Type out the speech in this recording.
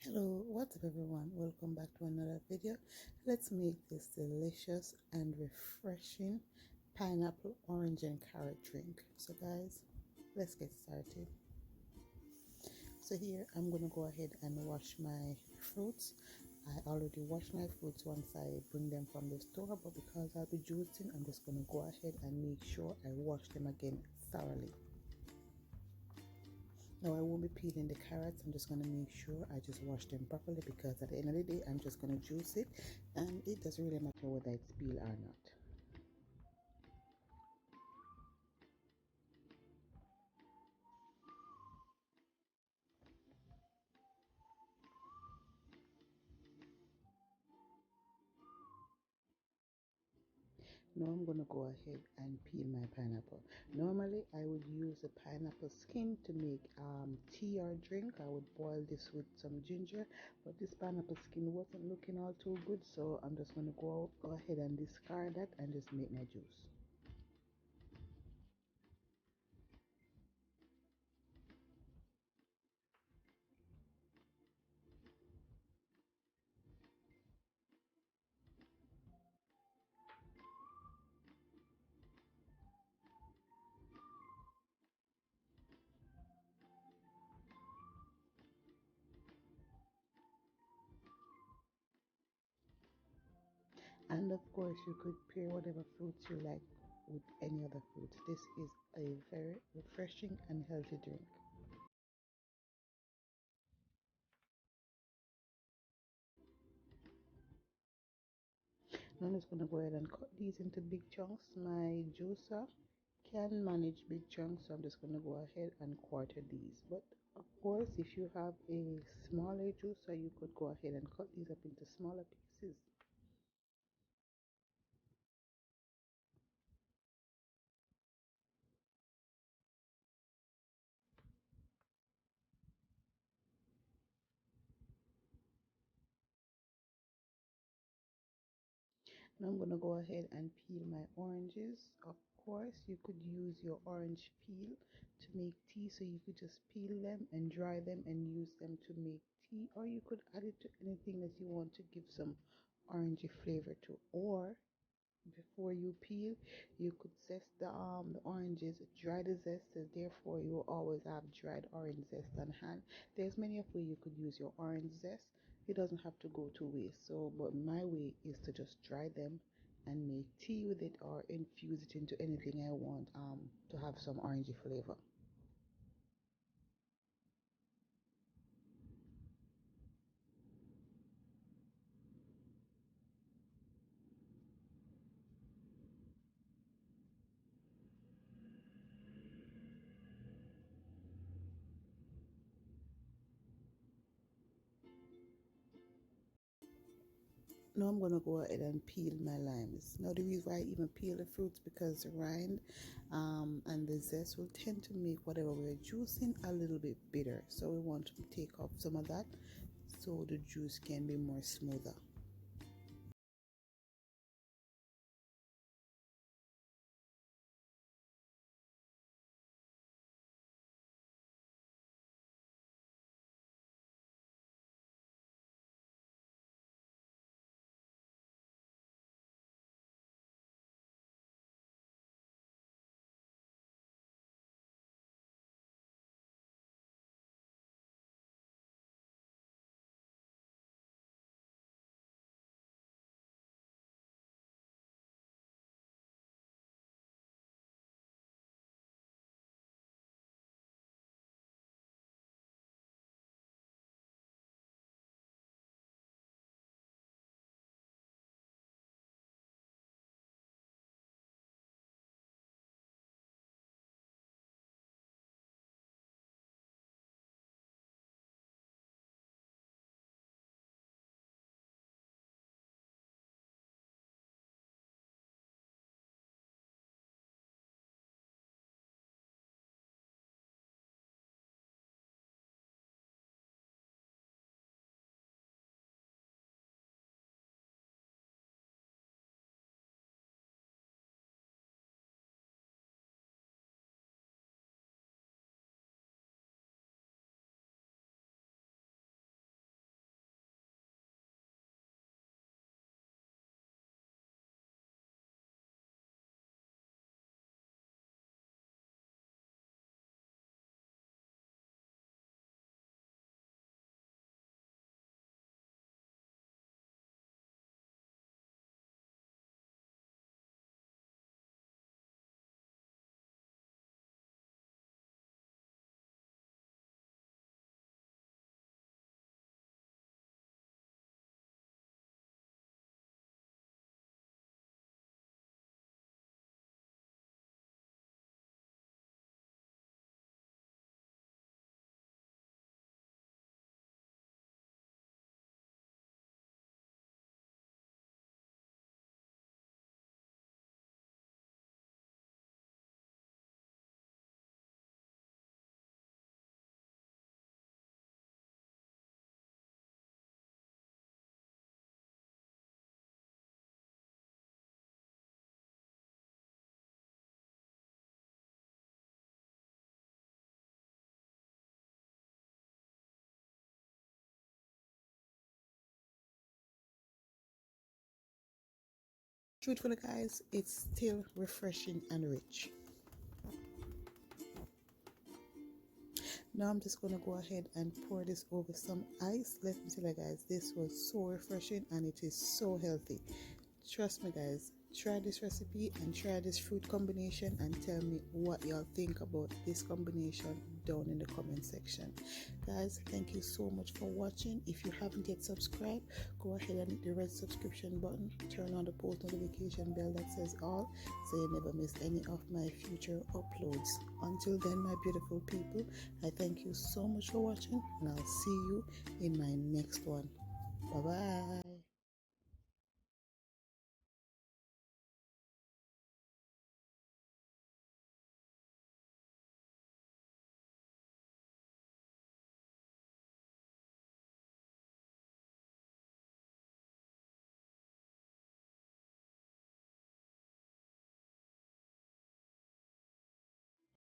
Hello, what's up everyone? Welcome back to another video. Let's make this delicious and refreshing pineapple, orange and carrot drink. So guys, let's get started. So here I'm going to go ahead and wash my fruits. I already washed my fruits once I bring them from the store, but because I'll be juicing, I'm just going to go ahead and make sure I wash them again thoroughly. Now I won't be peeling the carrots. I'm just going to make sure I just wash them properly, because at the end of the day I'm just going to juice it and it doesn't really matter whether it's peeled or not. Now I'm going to go ahead and peel my pineapple. Normally I would use the pineapple skin to make tea or drink. I would boil this with some ginger, but this pineapple skin wasn't looking all too good, so I'm just going to go ahead and discard that and just make my juice. And of course, you could pair whatever fruits you like with any other fruits. This is a very refreshing and healthy drink. Now I'm just going to go ahead and cut these into big chunks. My juicer can manage big chunks, so I'm just going to go ahead and quarter these. But of course, if you have a smaller juicer, you could go ahead and cut these up into smaller pieces. Now I'm going to go ahead and peel my oranges. Of course, you could use your orange peel to make tea, so you could just peel them and dry them and use them to make tea, or you could add it to anything that you want to give some orangey flavor to. Or before you peel, you could zest the oranges, dry the zest, and therefore you will always have dried orange zest on hand. There's many of ways you could use your orange zest. It doesn't have to go to waste. So but my way is to just dry them and make tea with it, or infuse it into anything I want to have some orangey flavor. Now I'm gonna go ahead and peel my limes. Now the reason why I even peel the fruits, because the rind and the zest will tend to make whatever we're juicing a little bit bitter. So we want to take off some of that so the juice can be more smoother. truthfully guys, it's still refreshing and rich. Now I'm just gonna go ahead and pour this over some ice. Let me tell you guys, this was so refreshing and it is so healthy. Trust me guys, try this recipe and try this fruit combination and tell me what y'all think about this combination down in the comment section. Guys, thank you so much for watching. If you haven't yet subscribed, go ahead and hit the red subscription button, turn on the post notification bell that says all, so you never miss any of my future uploads. Until then, my beautiful people, I thank you so much for watching and I'll see you in my next one. Bye bye.